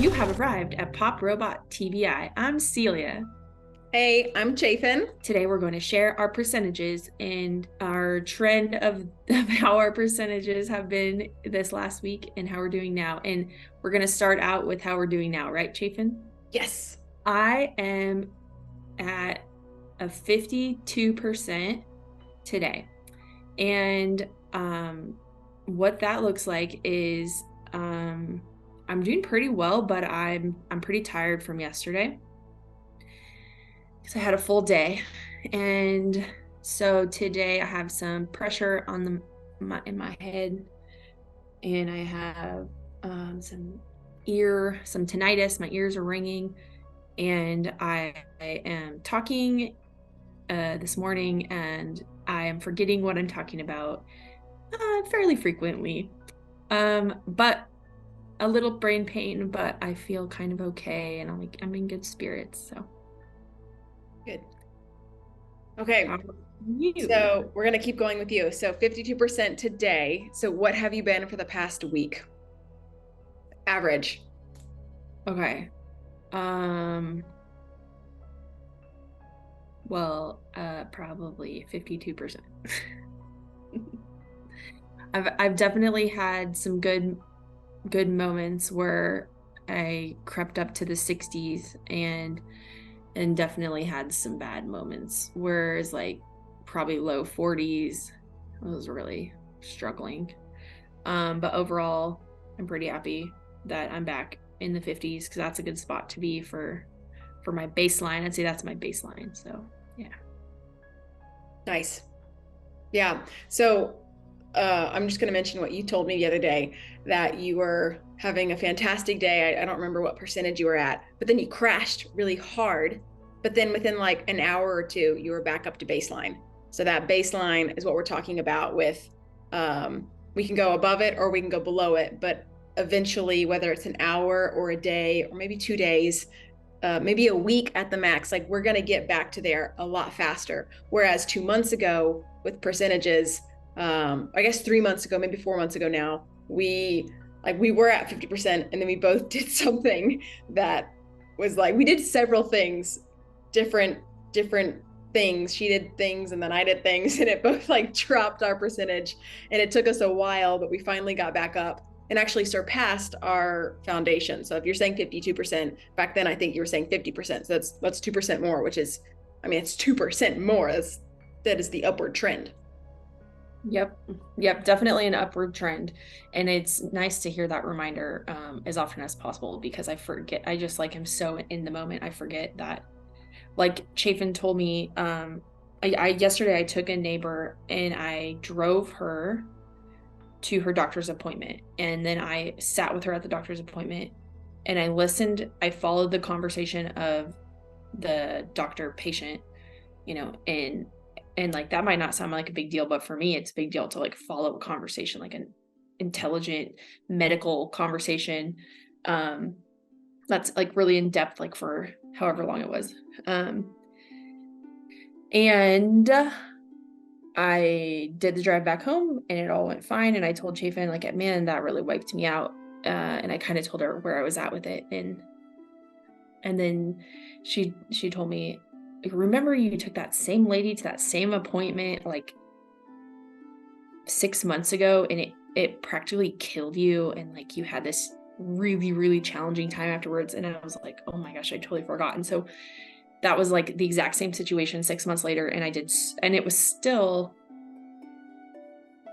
You have arrived at Pop Robot TBI. I'm Celia. Hey, I'm Chaffin. Today we're going to share our percentages and our trend of how our percentages have been this last week and how we're doing now. And we're going to start out with how we're doing now, right, Chaffin? Yes. I am at a 52% today. And what that looks like is I'm doing pretty well, but I'm pretty tired from yesterday because I had a full day. And so today I have some pressure on in my head, and I have some tinnitus. My ears are ringing, and I am talking this morning, and I am forgetting what I'm talking about fairly frequently. But a little brain pain, but I feel kind of okay, and I'm in good spirits. So Good. Okay. you. So we're going to keep going with you. So 52% today. So what have you been for the past week? Average. Okay. Well, probably 52%. I've definitely had some good moments where I crept up to the 60s and definitely had some bad moments, whereas like probably low 40s, I was really struggling. But overall, I'm pretty happy that I'm back in the 50s because that's a good spot to be for my baseline. I'd say that's my baseline. So yeah. Nice. Yeah. So I'm just going to mention what you told me the other day, that you were having a fantastic day. I don't remember what percentage you were at, but then you crashed really hard. But then within like an hour or two, you were back up to baseline. So that baseline is what we're talking about with, we can go above it or we can go below it. But eventually, whether it's an hour or a day or maybe 2 days, maybe a week at the max, like we're going to get back to there a lot faster. Whereas 2 months ago with percentages, I guess 3 months ago, maybe 4 months ago now, we were at 50%, and then we both did something that was like, we did several things, different things. She did things and then I did things, and it both like dropped our percentage, and it took us a while, but we finally got back up and actually surpassed our foundation. So if you're saying 52%, back then I think you were saying 50%. So that's 2% more, which is, I mean, it's 2% more. That is the upward trend. Yep, definitely an upward trend. And it's nice to hear that reminder as often as possible, because I forget. I just like am so in the moment, I forget that. Like Chafin told me, yesterday I took a neighbor and I drove her to her doctor's appointment, and then I sat with her at the doctor's appointment and I listened. I followed the conversation of the doctor patient, and like that might not sound like a big deal, but for me it's a big deal to like follow a conversation, like an intelligent medical conversation that's like really in depth, like for however long it was. And I did the drive back home and it all went fine, and I told Chafin, like, man, that really wiped me out. And I kind of told her where I was at with it, and then she told me, remember you took that same lady to that same appointment like 6 months ago, and it practically killed you, and like you had this really, really challenging time afterwards. And I was like, oh my gosh, I totally forgot. And so that was like the exact same situation 6 months later, and it was still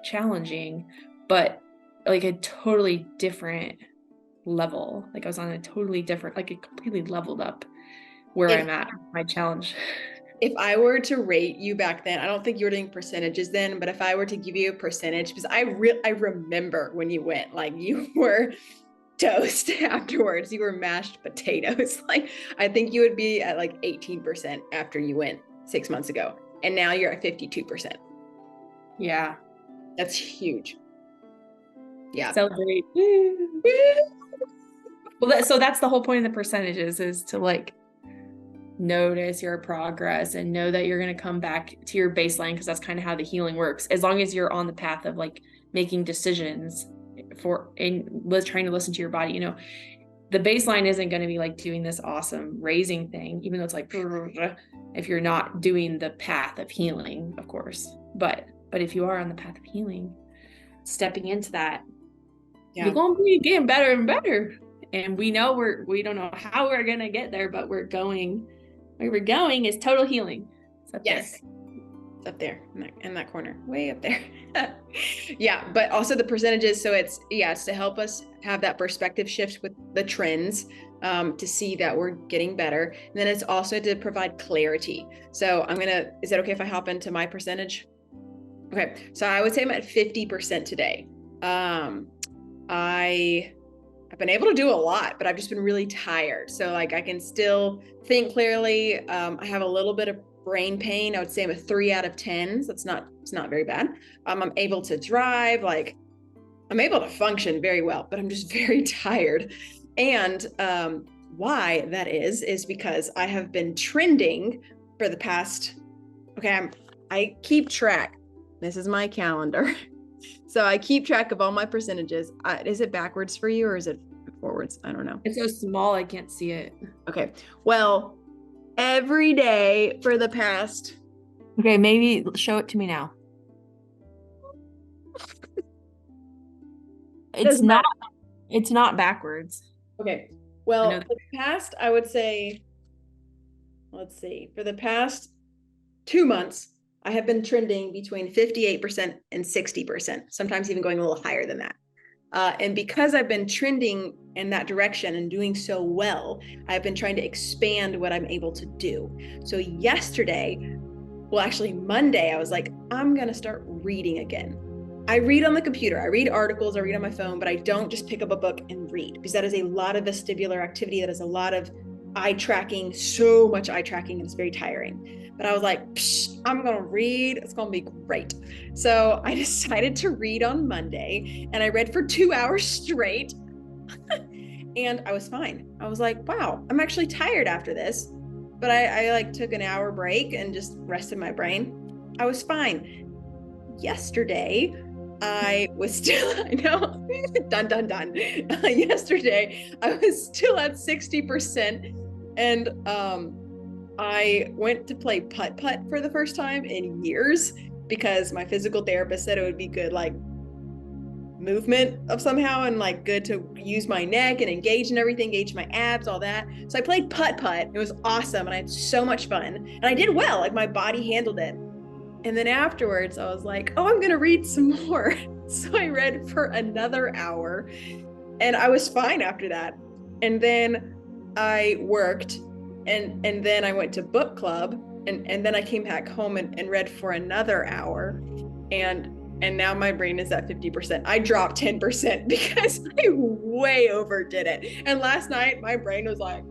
challenging, but like a totally different level. Like I was on a totally different, like it completely leveled up where I'm at, my challenge. If I were to rate you back then, I don't think you were doing percentages then, but if I were to give you a percentage, because I remember when you went, like you were toast afterwards, you were mashed potatoes. Like I think you would be at like 18% after you went 6 months ago, and now you're at 52%. Yeah, that's huge. Yeah, celebrate. Well, so that's the whole point of the percentages, is to like notice your progress and know that you're going to come back to your baseline, because that's kind of how the healing works. As long as you're on the path of like making decisions and trying to listen to your body, the baseline isn't going to be like doing this awesome raising thing, even though it's like, if you're not doing the path of healing, of course. But if you are on the path of healing, stepping into that, you're going to be getting better and better. And we know we don't know how we're going to get there, but we're going, where we're going is total healing. It's up there. It's up there in that corner, way up there. Yeah. But also the percentages. So it's to help us have that perspective shift with the trends, to see that we're getting better. And then it's also to provide clarity. So is it okay if I hop into my percentage? Okay. So I would say I'm at 50% today. I've been able to do a lot, but I've just been really tired. So like I can still think clearly. I have a little bit of brain pain. I would say I'm a 3 out of 10. So it's not very bad. I'm able to drive, like I'm able to function very well, but I'm just very tired. And why that is because I have been trending for the past, I keep track. This is my calendar. So I keep track of all my percentages. Is it backwards for you or is it forwards? I don't know. It's so small, I can't see it. Okay. Well, every day for the past. Okay, maybe show it to me now. It's not backwards. Okay. Well, for the past, I would say, let's see, for the past 2 months, I have been trending between 58% and 60%, sometimes even going a little higher than that. And because I've been trending in that direction and doing so well, I've been trying to expand what I'm able to do. So Monday, I was like, I'm going to start reading again. I read on the computer, I read articles, I read on my phone, but I don't just pick up a book and read, because that is a lot of vestibular activity. That is a lot of eye tracking, so much eye tracking, and it's very tiring. But I was like, I'm going to read. It's going to be great. So I decided to read on Monday, and I read for 2 hours straight. And I was fine. I was like, wow, I'm actually tired after this. But I like took an hour break and just rested my brain. I was fine. Yesterday, I was still, I know, dun. Yesterday, I was still at 60%. And I went to play putt-putt for the first time in years, because my physical therapist said it would be good, like movement of somehow, and like good to use my neck and engage in everything, engage my abs, all that. So I played putt-putt. It was awesome. And I had so much fun, and I did well, like my body handled it. And then afterwards I was like, oh, I'm going to read some more. So I read for another hour, and I was fine after that. And then I worked, and then I went to book club, and then I came back home and read for another hour. And now my brain is at 50%. I dropped 10% because I way overdid it. And last night my brain was like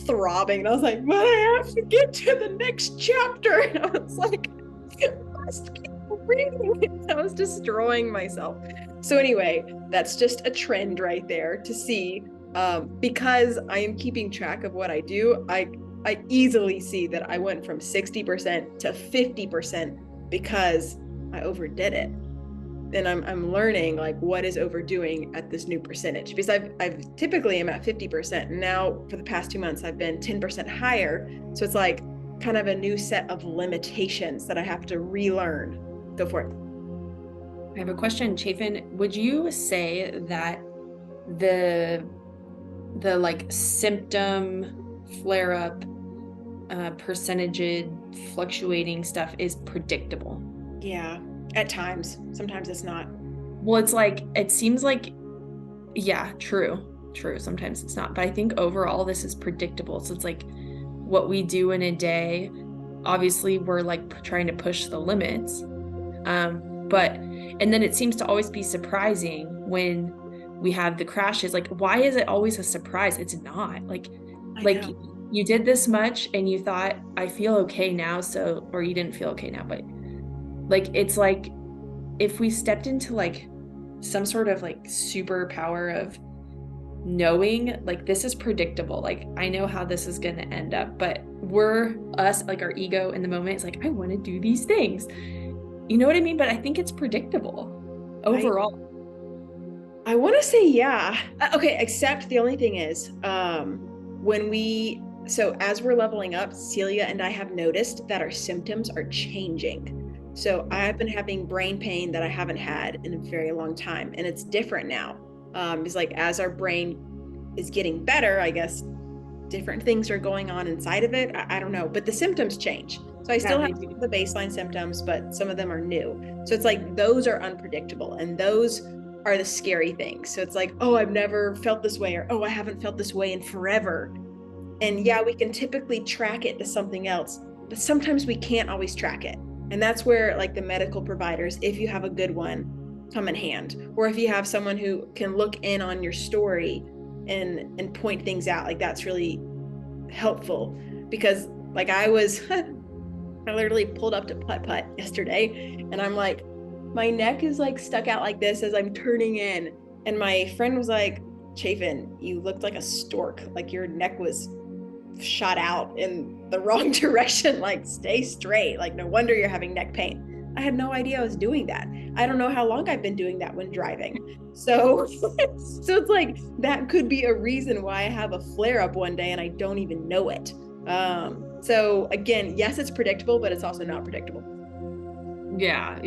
throbbing, and I was like, but I have to get to the next chapter. And I was like, I must keep reading. I was destroying myself. So anyway, that's just a trend right there to see. Because I am keeping track of what I do, I easily see that I went from 60% to 50% because I overdid it. And I'm learning like what is overdoing at this new percentage, because I've typically am at 50%. And now for the past 2 months, I've been 10% higher. So it's like kind of a new set of limitations that I have to relearn. Go for it. I have a question, Chaffin. Would you say that the like symptom flare up, percentage fluctuating stuff is predictable? Yeah, at times. Sometimes it's not. Well, it's like, it seems like, yeah, true. Sometimes it's not, but I think overall this is predictable. So it's like what we do in a day, obviously we're like trying to push the limits. And then it seems to always be surprising when we have the crashes. Like, why is it always a surprise? It's not like you did this much and you thought, I feel okay now. So, or you didn't feel okay now, but like, it's like, if we stepped into like some sort of like superpower of knowing like this is predictable, like I know how this is going to end up, but like our ego in the moment is like, I want to do these things. You know what I mean? But I think it's predictable overall. I want to say, yeah. Okay, except the only thing is, so as we're leveling up, Celia and I have noticed that our symptoms are changing. So I've been having brain pain that I haven't had in a very long time, and it's different now. It's like as our brain is getting better, I guess different things are going on inside of it. I don't know, but the symptoms change. So I still have the baseline symptoms, but some of them are new. So it's like those are unpredictable, and those are the scary things. So it's like, oh, I've never felt this way, or oh, I haven't felt this way in forever. And yeah, we can typically track it to something else, but sometimes we can't always track it. And that's where like the medical providers, if you have a good one, come in hand. Or if you have someone who can look in on your story and point things out, like that's really helpful. Because like I literally pulled up to putt-putt yesterday, and I'm like, my neck is like stuck out like this as I'm turning in. And my friend was like, Chaffin, you looked like a stork. Like your neck was shot out in the wrong direction. Like stay straight. Like no wonder you're having neck pain. I had no idea I was doing that. I don't know how long I've been doing that when driving. So it's like that could be a reason why I have a flare up one day and I don't even know it. So again, yes, it's predictable, but it's also not predictable. Yeah.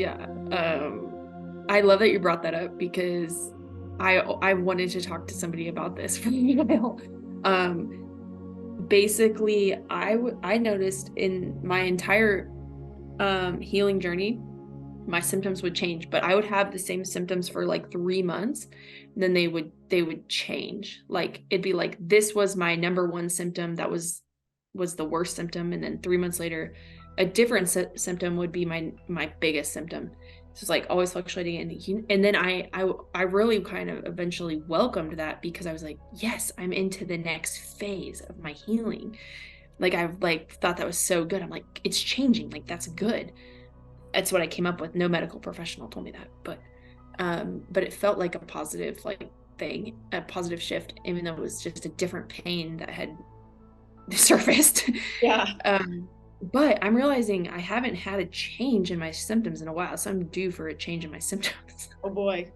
I love that you brought that up because I wanted to talk to somebody about this for a while. Basically, I noticed in my entire healing journey, my symptoms would change, but I would have the same symptoms for like 3 months. Then they would change. Like it'd be like, this was my number one symptom. That was the worst symptom. And then 3 months later, a different symptom would be my biggest symptom. So it's like always fluctuating. And then I really kind of eventually welcomed that because I was like, yes, I'm into the next phase of my healing. Like I've like thought that was so good. I'm like, it's changing. Like that's good. That's what I came up with. No medical professional told me that, but it felt like a positive like thing, a positive shift, even though it was just a different pain that had surfaced. Yeah. But I'm realizing I haven't had a change in my symptoms in a while, so I'm due for a change in my symptoms. Oh boy.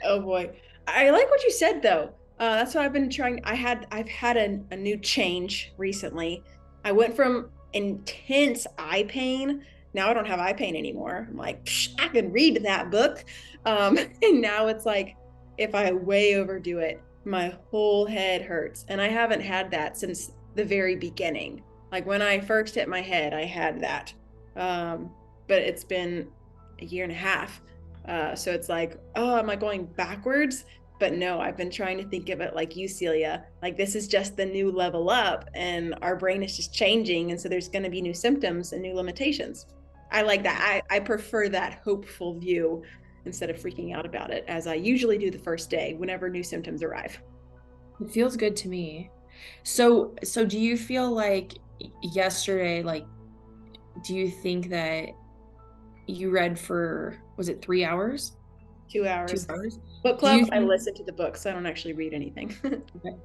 Oh boy. I like what you said though. That's what I've been trying. I've had a new change recently. I went from intense eye pain. Now I don't have eye pain anymore. I'm like, I can read that book. And now it's like, if I way overdo it, my whole head hurts. And I haven't had that since the very beginning. Like when I first hit my head, I had that. But it's been a year and a half. So it's like, oh, am I going backwards? But no, I've been trying to think of it like you, Celia. Like this is just the new level up and our brain is just changing. And so there's going to be new symptoms and new limitations. I like that. I prefer that hopeful view instead of freaking out about it, as I usually do the first day whenever new symptoms arrive. It feels good to me. So do you feel like yesterday, like, do you think that you read for, was it 3 hours? 2 hours. 2 hours? Book club, I listen to the books. I don't actually read anything. Okay.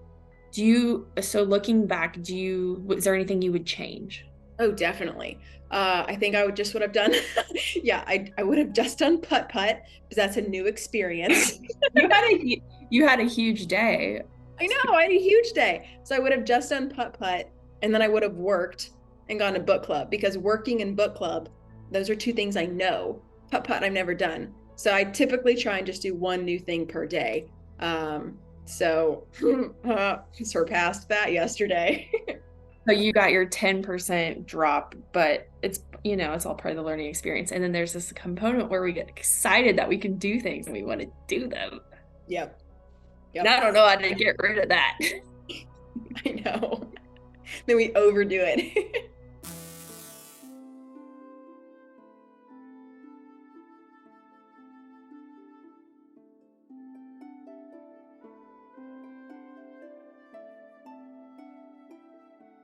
So looking back, was there anything you would change? Oh, definitely. I think I would have done, yeah, I would have just done putt-putt because that's a new experience. You had a huge day. I know, I had a huge day. So I would have just done putt-putt and then I would have worked and gone to book club, because working and book club, those are two things I know. Putt-putt I've never done. So I typically try and just do one new thing per day. So surpassed that yesterday. So you got your 10% drop, but it's all part of the learning experience. And then there's this component where we get excited that we can do things and we want to do them. Yep. And I don't know how to get rid of that. I know. Then we overdo it.